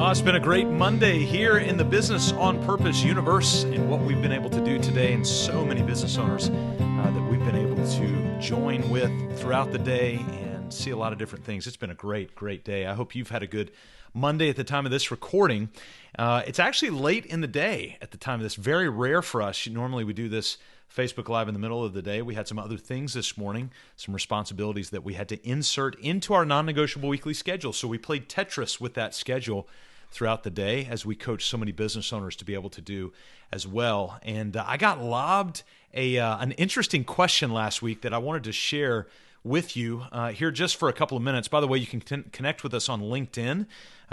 It's been a great Monday here in the Business on Purpose universe, and what we've been able to do today, and so many business owners that we've been able to join with throughout the day and see a lot of different things. It's been a great day. I hope you've had a good Monday at the time of this recording. It's actually late in the day at the time of this. Very rare for us. Normally we do this Facebook Live in the middle of the day. We had some other things this morning, some responsibilities that we had to insert into our non-negotiable weekly schedule. So we played Tetris with that schedule throughout the day, as we coach so many business owners to be able to do as well. And I got lobbed an interesting question last week that I wanted to share with you here just for a couple of minutes. By the way, you can connect with us on LinkedIn.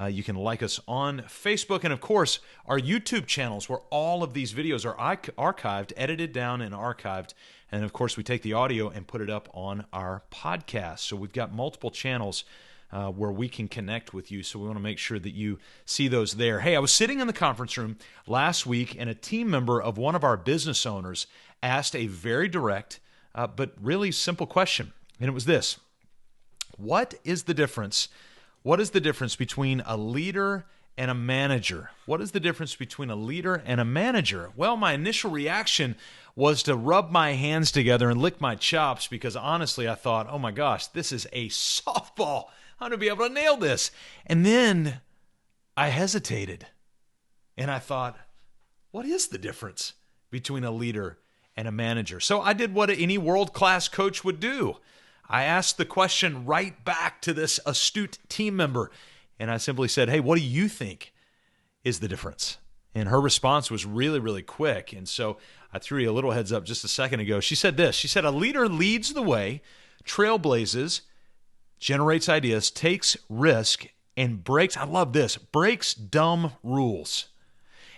You can like us on Facebook, and of course, our YouTube channels, where all of these videos are archived, edited down and archived. And of course, we take the audio and put it up on our podcast. So we've got multiple channels where we can connect with you. So we want to make sure that you see those there. Hey, I was sitting in the conference room last week, and a team member of one of our business owners asked a very direct but really simple question. And it was this: what is the difference? What is the difference between a leader and a manager? What is the difference between a leader and a manager? Well, my initial reaction was to rub my hands together and lick my chops, because honestly, I thought, oh my gosh, this is a softball. I'm going to be able to nail this. And then I hesitated, and I thought, what is the difference between a leader and a manager? So I did what any world-class coach would do. I asked the question right back to this astute team member, and I simply said, hey, what do you think is the difference? And her response was really quick. And so I threw you a little heads up just a second ago. She said this. She said, a leader leads the way, trailblazes, generates ideas, takes risk, and breaks, I love this, breaks dumb rules.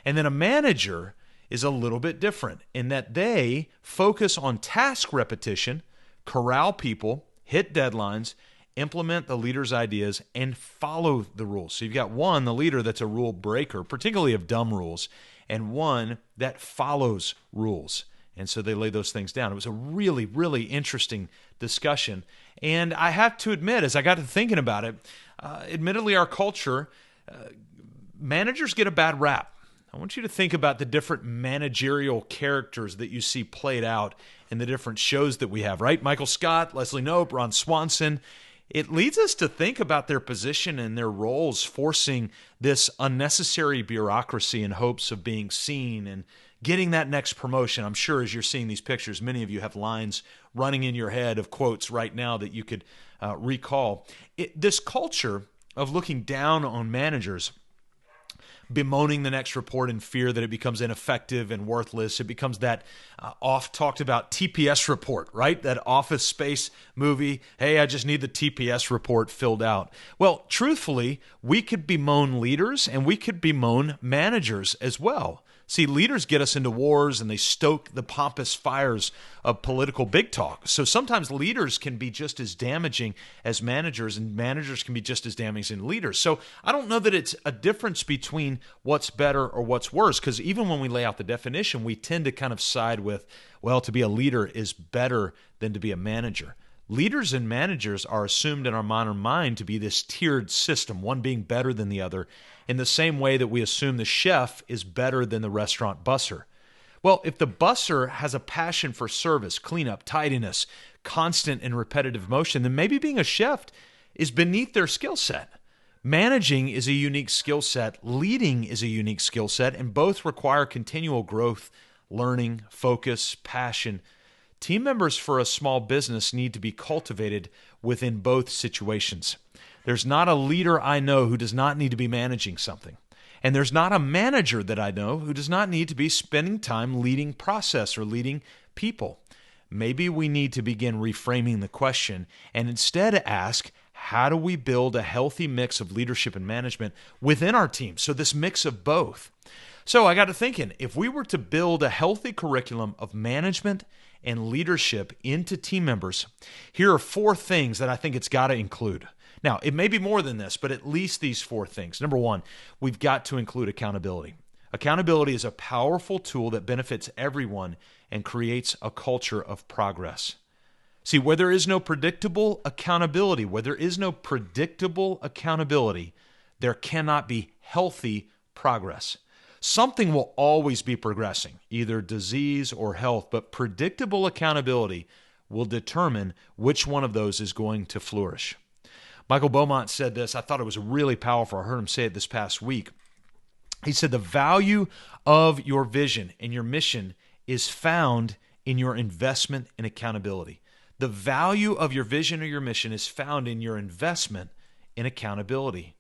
And then a manager is a little bit different in that they focus on task repetition, corral people, hit deadlines, implement the leader's ideas, and follow the rules. So you've got one, the leader, that's a rule breaker, particularly of dumb rules, and one that follows rules. And so they lay those things down. It was a really interesting discussion. And I have to admit, as I got to thinking about it, admittedly, our culture, managers get a bad rap. I want you to think about the different managerial characters that you see played out in the different shows that we have, right? Michael Scott, Leslie Knope, Ron Swanson. It leads us to think about their position and their roles, forcing this unnecessary bureaucracy in hopes of being seen and getting that next promotion. I'm sure as you're seeing these pictures, many of you have lines running in your head of quotes right now that you could recall. This culture of looking down on managers, bemoaning the next report in fear that it becomes ineffective and worthless. It becomes that oft talked about TPS report, right? That Office Space movie. Hey, I just need the TPS report filled out. Well, truthfully, we could bemoan leaders and we could bemoan managers as well. See, leaders get us into wars and they stoke the pompous fires of political big talk. So sometimes leaders can be just as damaging as managers, and managers can be just as damaging as leaders. So I don't know that it's a difference between what's better or what's worse, because even when we lay out the definition, we tend to kind of side with, well, to be a leader is better than to be a manager. Leaders and managers are assumed in our modern mind to be this tiered system, one being better than the other, in the same way that we assume the chef is better than the restaurant busser. Well, if the busser has a passion for service, cleanup, tidiness, constant and repetitive motion, then maybe being a chef is beneath their skill set. Managing is a unique skill set, leading is a unique skill set, and both require continual growth, learning, focus, passion. Team members for a small business need to be cultivated within both situations. There's not a leader I know who does not need to be managing something. And there's not a manager that I know who does not need to be spending time leading process or leading people. Maybe we need to begin reframing the question and instead ask, how do we build a healthy mix of leadership and management within our team? So this mix of both. So I got to thinking, if we were to build a healthy curriculum of management and leadership into team members, here are 4 things that I think it's got to include. Now, it may be more than this, but at least these 4 things. Number 1, we've got to include accountability. Accountability is a powerful tool that benefits everyone and creates a culture of progress. See, where there is no predictable accountability, there cannot be healthy progress. Something will always be progressing, either disease or health, but predictable accountability will determine which one of those is going to flourish. Michael Beaumont said this. I thought it was really powerful. I heard him say it this past week. He said, the value of your vision and your mission is found in your investment in accountability. The value of your vision or your mission is found in your investment in accountability.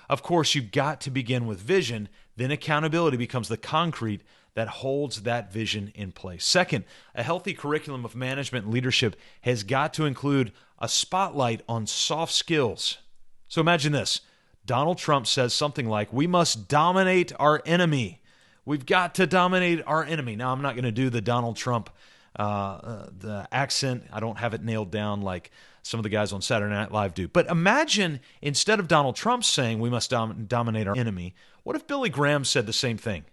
Of course, you've got to begin with vision, then accountability becomes the concrete that holds that vision in place. Second, a healthy curriculum of management and leadership has got to include a spotlight on soft skills. So imagine this. Donald Trump says something like, we must dominate our enemy. We've got to dominate our enemy. Now, I'm not going to do the Donald Trump the accent. I don't have it nailed down like some of the guys on Saturday Night Live do. But imagine instead of Donald Trump saying we must dominate our enemy, what if Billy Graham said the same thing?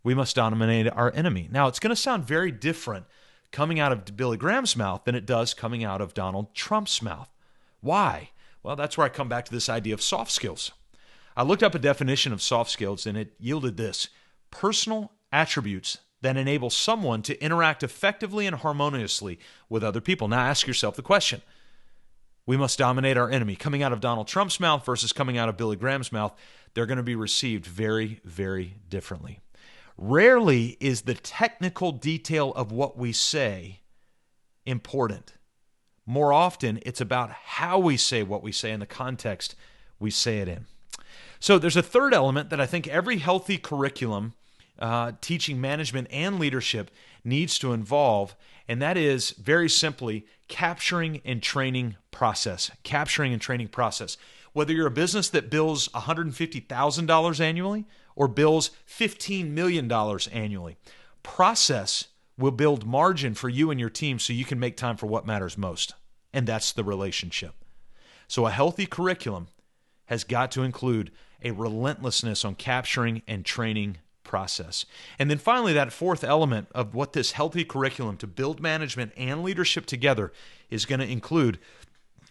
We must dominate our enemy. Now, it's going to sound very different coming out of Billy Graham's mouth than it does coming out of Donald Trump's mouth. Why? Well, that's where I come back to this idea of soft skills. I looked up a definition of soft skills, and it yielded this: personal attributes that enable someone to interact effectively and harmoniously with other people. Now ask yourself the question. We must dominate our enemy. Coming out of Donald Trump's mouth versus coming out of Billy Graham's mouth, they're going to be received very, very differently. Rarely is the technical detail of what we say important. More often, it's about how we say what we say and the context we say it in. So there's a third element that I think every healthy curriculum teaching management and leadership needs to involve, and that is very simply capturing and training process. Capturing and training process. Whether you're a business that bills $150,000 annually or bills $15 million annually, process will build margin for you and your team so you can make time for what matters most, and that's the relationship. So a healthy curriculum has got to include a relentlessness on capturing and training process. And then finally, that fourth element of what this healthy curriculum to build management and leadership together is going to include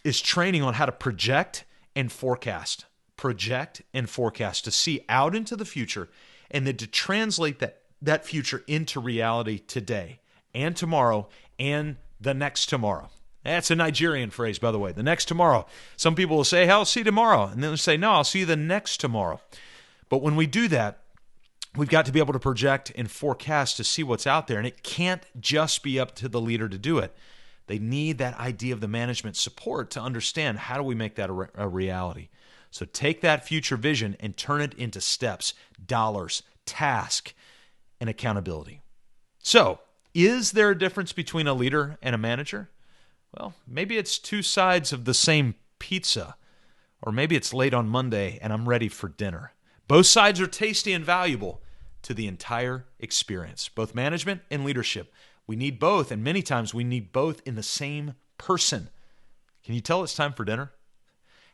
is training on how to project and forecast. Project and forecast, to see out into the future and then to translate that future into reality today and tomorrow and the next tomorrow. That's a Nigerian phrase, by the way, the next tomorrow. Some people will say, hey, I'll see you tomorrow. And then they'll say, no, I'll see you the next tomorrow. But when we do that, we've got to be able to project and forecast to see what's out there. And it can't just be up to the leader to do it. They need that idea of the management support to understand how do we make that a reality. So take that future vision and turn it into steps, dollars, task, and accountability. So is there a difference between a leader and a manager? Well, maybe it's two sides of the same pizza, or maybe it's late on Monday and I'm ready for dinner. Both sides are tasty and valuable to the entire experience, both management and leadership. We need both, and many times we need both in the same person. Can you tell it's time for dinner?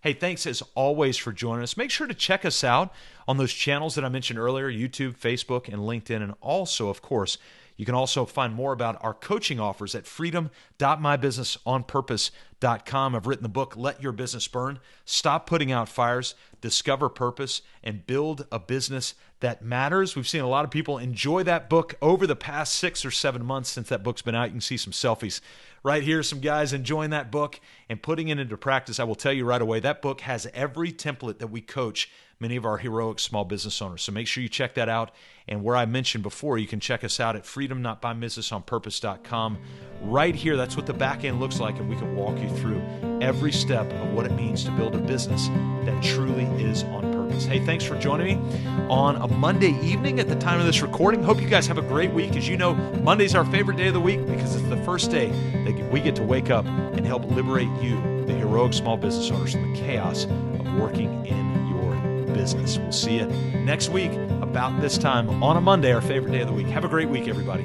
Hey, thanks as always for joining us. Make sure to check us out on those channels that I mentioned earlier, YouTube, Facebook, and LinkedIn. And also, of course, you can also find more about our coaching offers at freedom.mybusinessonpurpose.com. I've written the book, Let Your Business Burn. Stop putting out fires, discover purpose, and build a business that matters. We've seen a lot of people enjoy that book over the past 6 or 7 months since that book's been out. You can see some selfies right here, some guys enjoying that book and putting it into practice. I will tell you right away, that book has every template that we coach many of our heroic small business owners. So make sure you check that out. And where I mentioned before, you can check us out at freedom.mybusinessonpurpose.com. Right here, that's what the back end looks like, and we can walk you through every step of what it means to build a business that truly is on purpose. Hey, thanks for joining me on a Monday evening at the time of this recording. Hope you guys have a great week. As you know, Monday's our favorite day of the week because it's the first day that we get to wake up and help liberate you, the heroic small business owners, from the chaos of working in your business. We'll see you next week about this time on a Monday, our favorite day of the week. Have a great week, everybody.